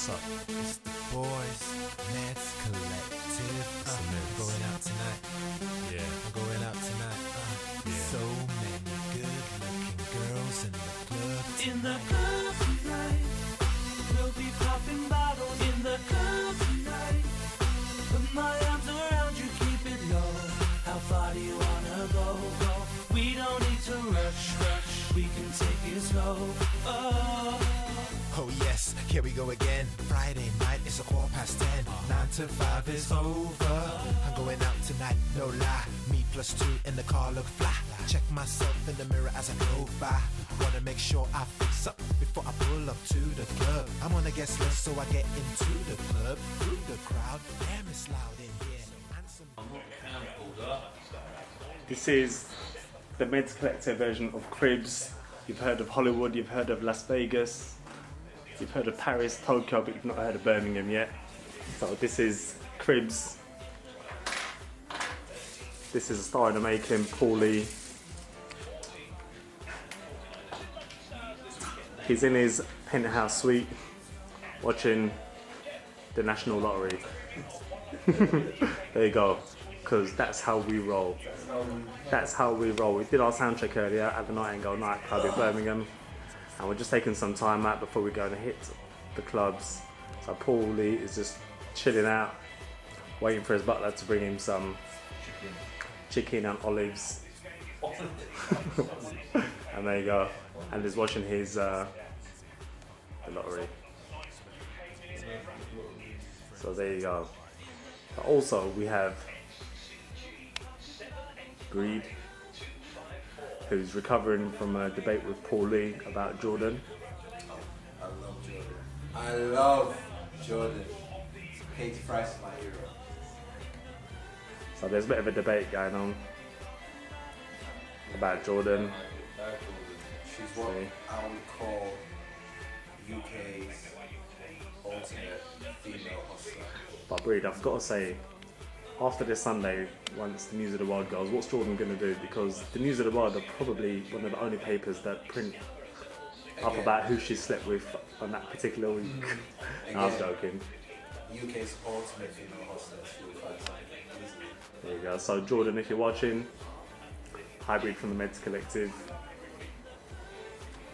What's up? It's the boys, Meds Collective. I'm going out tonight. Yeah, I'm going out tonight. Yeah. So many good-looking girls in the club. In the club tonight, we'll be popping bottles. In the club tonight, put my arms around you, keep it low. How far do you wanna go? We don't need to rush. We can take it slow. Oh yes, here we go again. Friday night, it's 10:15. 9 to 5 is over. I'm going out tonight, no lie. Me plus 2 in the car look fly. Check myself in the mirror as I go by. Wanna make sure I fix up before I pull up to the club. I'm on the guest list, so I get into the club. Through the crowd, damn it's loud in here. This is the Meds Collective version of Cribs. You've heard of Hollywood, you've heard of Las Vegas, you've heard of Paris, Tokyo, but you've not heard of Birmingham yet. So this is Cribs. This is a star in the making, Paulie. He's in his penthouse suite watching the National Lottery. There you go, because that's how we roll. That's how we roll. We did our sound check earlier at the Nightingale Nightclub in Birmingham, and we're just taking some time out before we go and hit the clubs. So Paulie is just chilling out, waiting for his butler to bring him some chicken and olives. And there you go. And he's watching his the lottery. So there you go. But also we have Greed, who's recovering from a debate with Paulie about Jordan. I love Jordan. I love Jordan. Katie Price is my hero. So there's a bit of a debate going on about Jordan. She's what I would call UK's ultimate female hustler. But Breed, I've got to say, after this Sunday, once the News of the World goes, what's Jordan going to do? Because the News of the World are probably one of the only papers that print up about who she slept with on that particular week. No, I was joking. UK's ultimate female hustler. She would find something easily. There you go. So Jordan, if you're watching, Hybrid from the Meds Collective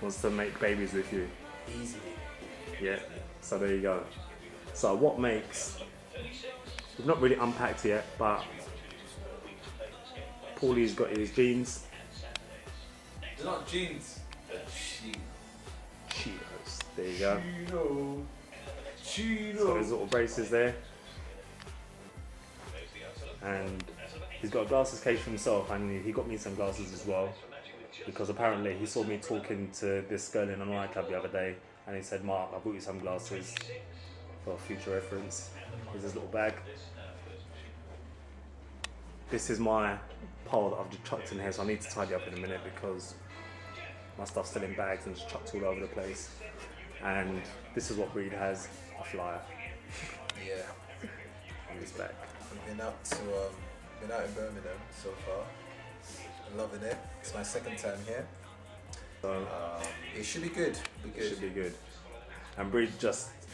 wants to make babies with you. Easily. Yeah. So there you go. So what makes... We've not really unpacked yet, but Paulie's got his jeans. They're not jeans. They're Cheetos. Cheetos. There you go. Cheetos. So his little braces there. And he's got a glasses case for himself, and he got me some glasses as well. Because apparently he saw me talking to this girl in a nightclub the other day, and he said, "Mark, I bought you some glasses for future reference." Here's his little bag. This is my pole that I've just chucked in here, so I need to tidy up in a minute because my stuff's still in bags and just chucked all over the place. And this is what Breed has, a flyer. Yeah. On his back. I've been out in Birmingham so far. I'm loving it. It's my second time here. So it should be good. it should be good. And Breed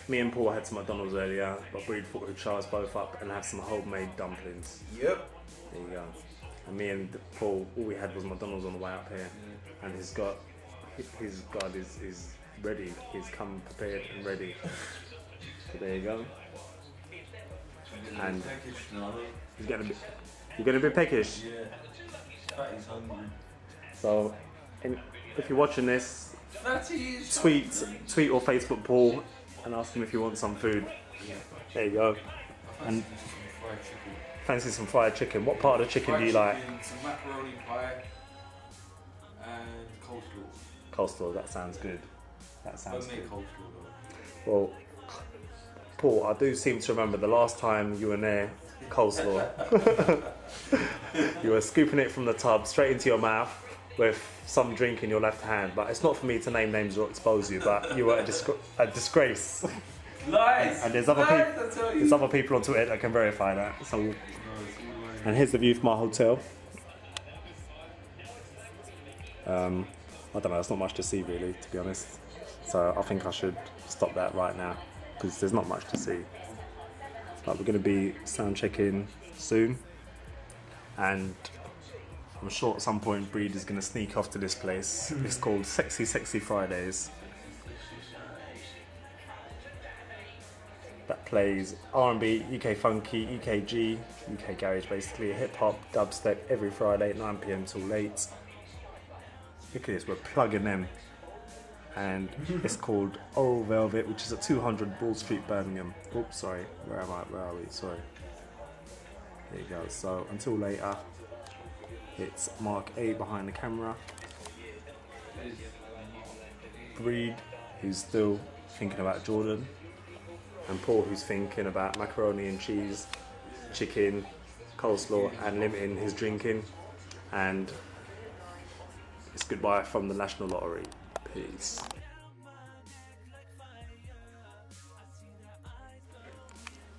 me and Paul had some McDonald's earlier, but Breed thought we'd charge us both up and have some homemade dumplings. Yep. There you go. And me and Paul, all we had was McDonald's on the way up here. And his guard is ready. He's come prepared and ready. So there you go. And you're gonna be peckish. Yeah. He's hungry. So if you're watching this, tweet or Facebook Paul and ask him if you want some food. Yeah. There you go. And fancy some fried chicken. What part of the chicken do you like? Some macaroni pie and coleslaw. Coleslaw, that sounds good. That sounds Don't make good. coleslaw though. Well, Paul, I do seem to remember the last time you were near coleslaw. You were scooping it from the tub straight into your mouth with some drink in your left hand. But it's not for me to name names or expose you, but you were a disgrace. Lies! And there's other people on Twitter that can verify that. So, and here's the view from our hotel. I don't know, there's not much to see really, to be honest. So I think I should stop that right now. because there's not much to see. But we're going to be sound checking soon, and I'm sure at some point Breed is going to sneak off to this place. It's called Sexy Sexy Fridays. That plays R&B, UK funky, UKG, UK garage basically, hip hop, dubstep every Friday at 9 PM till late. Look at this, we're plugging them. And it's called Oral Velvet, which is at 200 Broad Street, Birmingham. Oops, sorry, where am I? Where are we? Sorry. There you go. So until later, it's Mark A behind the camera. Breed, who's still thinking about Jordan. And Paul, who's thinking about macaroni and cheese, chicken, coleslaw, and limiting his drinking. And it's goodbye from the National Lottery. Peace.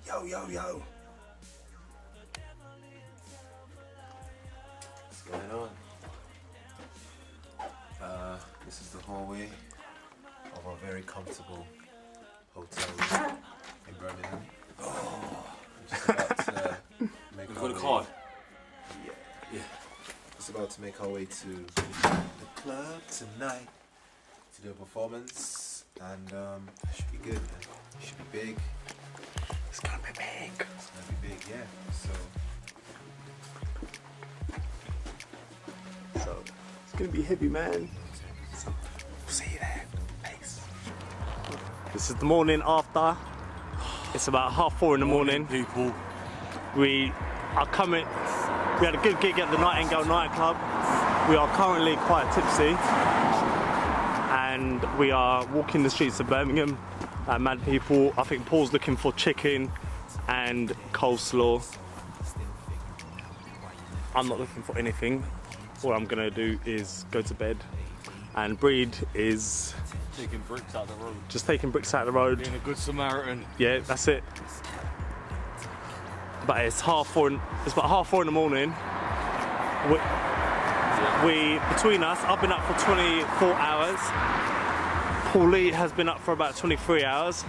Yo, yo, yo. What's going on? This is the hallway of our very comfortable hotel in Birmingham. I'm just about to make our way. Yeah. Just about to make our way to the club tonight to do a performance, and it should be good, man. It should be big. It's gonna be big. It's gonna be big, yeah. So it's gonna be heavy, man. So we'll see you there. Peace. This is the morning after. It's about 4:30 in the morning. People. We are coming. We had a good gig at the Nightingale Nightclub. We are currently quite tipsy, and we are walking the streets of Birmingham. Mad people. I think Paul's looking for chicken and coleslaw. I'm not looking for anything. All I'm gonna do is go to bed. And Breed is Taking bricks out the road. just taking bricks out of the road. Being a good Samaritan. Yeah, that's it. But it's 4:30. It's about 4:30 in the morning. We between us, I've been up for 24 hours. Paul Lee has been up for about 23 hours,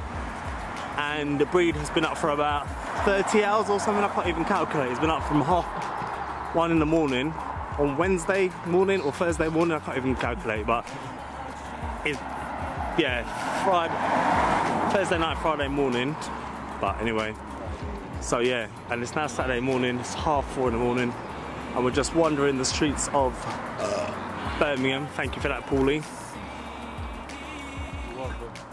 and the Breed has been up for about 30 hours or something. I can't even calculate. He's been up from 1:30 in the morning on Wednesday morning or Thursday morning. I can't even calculate, but it's Thursday night, Friday morning. But anyway, so yeah, and it's now Saturday morning. It's 4:30 in the morning, and we're just wandering the streets of Birmingham. Thank you for that, Paulie.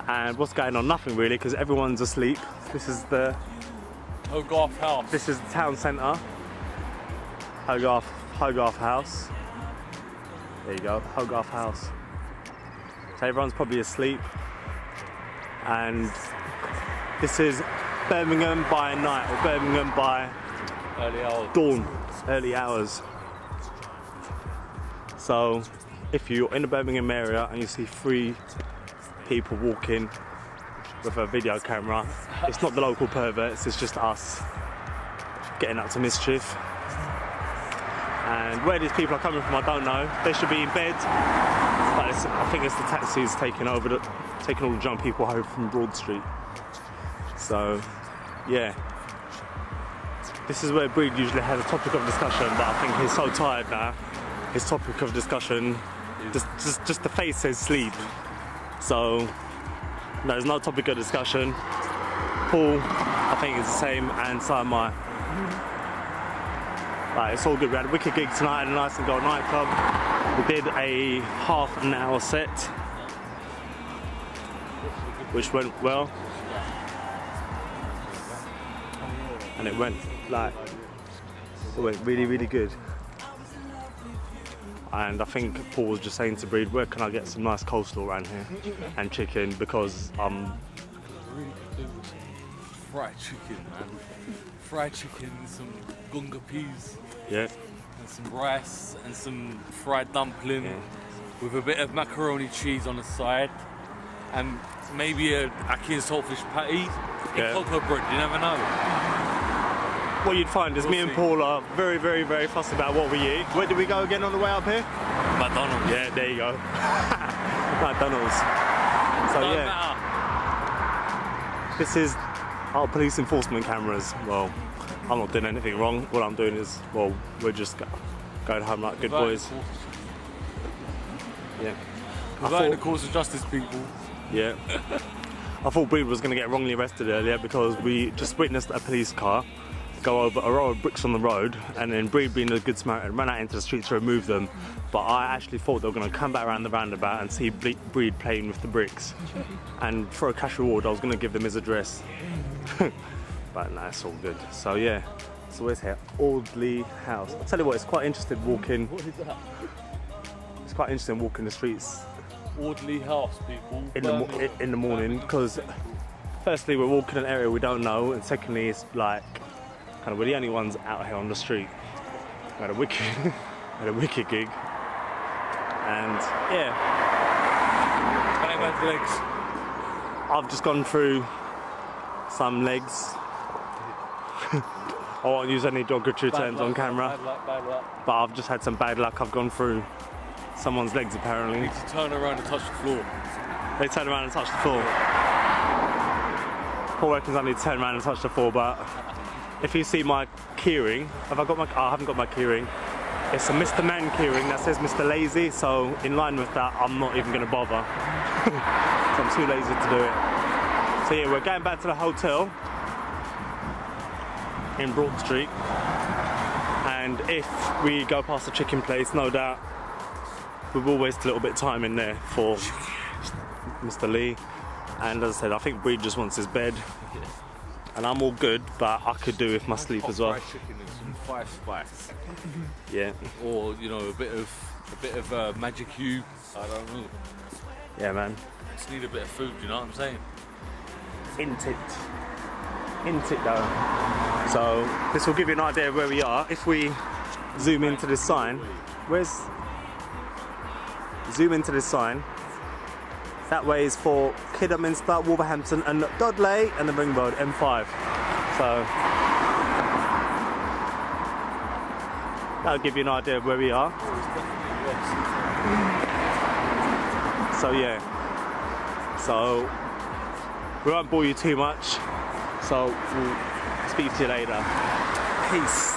And what's going on? Nothing really, because everyone's asleep. This is the Hogarth House. This is the town centre. Hogarth House. There you go, Hogarth House. So everyone's probably asleep. And this is Birmingham by night, or Birmingham by Early hours. dawn, early hours. So if you're in the Birmingham area and you see 3 people walking with a video camera, it's not the local perverts, it's just us getting up to mischief. And where these people are coming from, I don't know. They should be in bed, but I think it's the taxis taking all the drunk people home from Broad Street. So yeah, this is where Breed usually has a topic of discussion, but I think he's so tired now. His topic of discussion, just the face says sleep. So there's no topic of discussion. Paul, I think it's the same, and so am I. Right, it's all good. We had a wicked gig tonight at the Nightingale Nightclub. We did a half an hour set, which went well. And it went really, really good. And I think Paul was just saying to Breed, where can I get some nice coleslaw around here? And chicken, because Fried chicken, man. Fried chicken, some gunga peas. Yeah. And some rice and some fried dumpling with a bit of macaroni cheese on the side. And maybe a ackee and saltfish patty in cocoa bread, you never know. What you'd find is me and Paul are very, very, very fussy about what we eat. Where did we go again on the way up here? McDonald's. Yeah, there you go. McDonald's. So Don't yeah. matter. this is our police enforcement cameras. Well, I'm not doing anything wrong. What I'm doing is, well, we're just going home like good boys. Yeah. Providing the cause of justice, people. Yeah. I thought Breed was going to get wrongly arrested earlier because we just witnessed a police car go over a row of bricks on the road, and then Breed, being a good Samaritan, ran out into the street to remove them. But I actually thought they were going to come back around the roundabout and see Breed playing with the bricks. And for a cash reward, I was going to give them his address. But no, it's all good. So yeah, so where's here? Audley House. I'll tell you what, it's quite interesting walking. What is that? It's quite interesting walking the streets. Audley House, people. In the morning, because firstly we're walking an area we don't know, and secondly it's like kind of we're the only ones out here on the street. We had a wicked gig, and yeah. Bang bang legs. I've just gone through some legs. I won't use any derogatory terms on camera, Bad luck. but I've just had some bad luck. I've gone through someone's legs apparently. You need to turn around and touch the floor. They turn around and touch the floor. Paul reckons I need to turn around and touch the floor, but if you see my keyring, I haven't got my keyring. It's a Mr. Man keyring that says Mr. Lazy, so in line with that, I'm not even going to bother. So I'm too lazy to do it. So yeah, we're going back to the hotel in Broad Street, and if we go past the chicken place, no doubt we will waste a little bit of time in there for Mr. Lee. And as I said, I think Breed just wants his bed, and I'm all good, but I could do with my sleep as well. Fried chicken and some 5 spice. Yeah. Or you know, a bit of magic cube. I don't know. Yeah, man. Just need a bit of food. You know what I'm saying? Int it though. So this will give you an idea of where we are. If we zoom into this sign, zoom into this sign. That way is for Kidderminster, Wolverhampton and Dudley, and the Ring Road, M5. So that'll give you an idea of where we are. So yeah, so we won't bore you too much, so we'll speak to you later. Peace.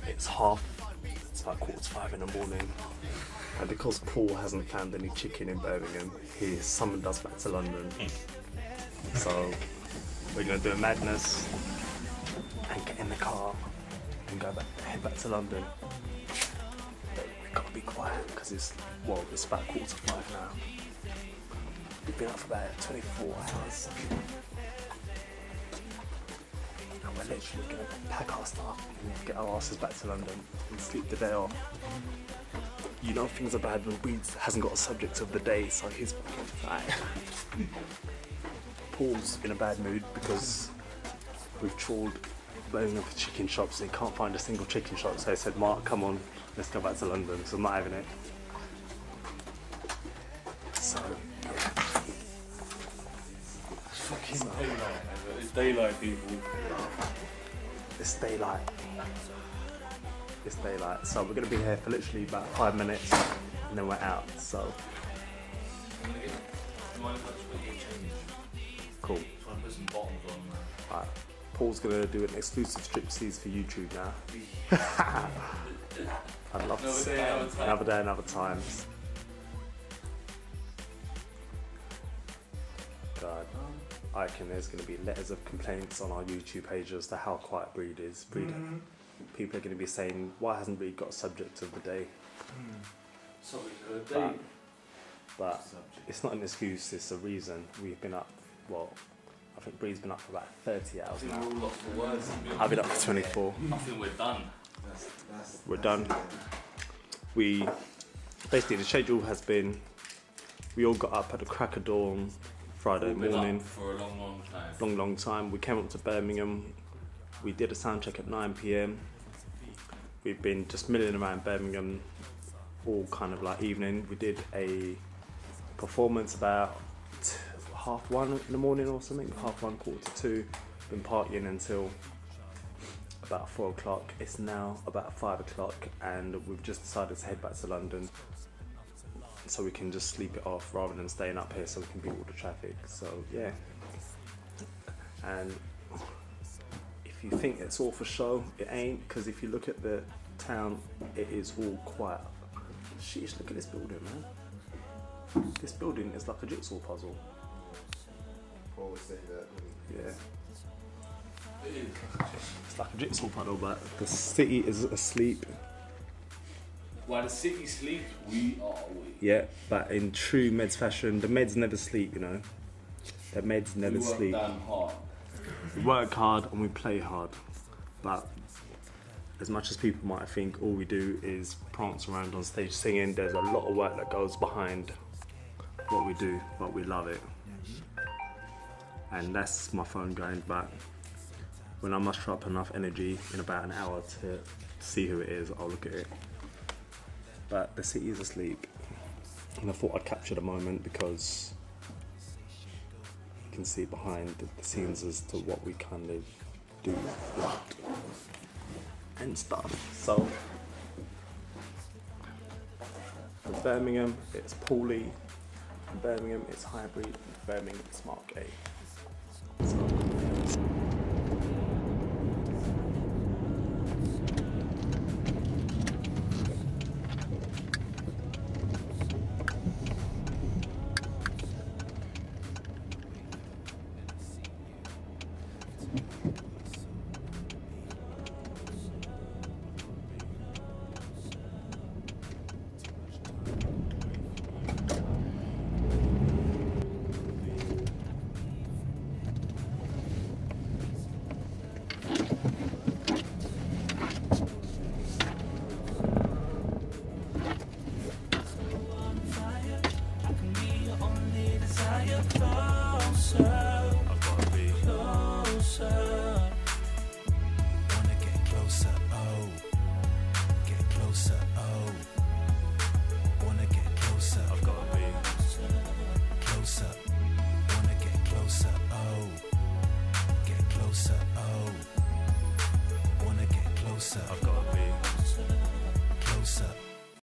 It's about 4:45 in the morning, and because Paul hasn't found any chicken in Birmingham, he summoned us back to London. So we're going to do a madness and get in the car and head back to London. But we've got to be quiet because it's about 4:45 now. We've been up for about 24 hours. And we're literally going to pack our stuff and get our asses back to London and sleep the day off. You know things are bad when Breed hasn't got a subject of the day, so he's fucking Paul's in a bad mood because we've trawled Birmingham for chicken shops and he can't find a single chicken shop, so he said, Mark, come on, let's go back to London, so I'm not having it. So, yeah. Fucking daylight. It's daylight, people. It's daylight. It's daylight, so we're going to be here for literally about 5 minutes and then we're out, so. Cool. Alright, Paul's going to do an exclusive striptease for YouTube now. I'd love to see it. Another day, another time. God, I reckon there's going to be letters of complaints on our YouTube page as to how quiet Breed is. People are going to be saying, why hasn't Breed got a subject of the day? But it's not an excuse, it's a reason. We've been up, well, I think Breed's been up for about 30 hours now. We're all up for words. I've been up for 24. I think we're done. We're done. Basically the schedule has been, we all got up at the crack of dawn Friday morning. For a long, long time. We came up to Birmingham. We did a sound check at 9 PM. We've been just milling around Birmingham all kind of like evening. We did a performance about 1:30 in the morning or something, 1:30, 1:45. Been partying until about 4 o'clock. It's now about 5 o'clock and we've just decided to head back to London. so we can just sleep it off rather than staying up here so we can beat all the traffic. So yeah, and if you think it's all for show, it ain't, because if you look at the town, it is all quiet. Sheesh, look at this building, man. This building is like a jigsaw puzzle. Always say that. Yeah. It's like a jigsaw puzzle, but the city is asleep. While the city sleeps, we are awake. Yeah, but in true Meds fashion, the Meds never sleep, you know. The Meds never sleep. We work damn hard. We work hard and we play hard. But as much as people might think all we do is prance around on stage singing, there's a lot of work that goes behind what we do, but we love it. And that's my phone going back. When I muster up enough energy in about an hour to see who it is, I'll look at it. But the city is asleep. And I thought I'd capture the moment because you can see behind the scenes as to what we kind of do and stuff. So for Birmingham, it's Paulie. For Birmingham, it's Hybrid. For Birmingham, it's Mark A.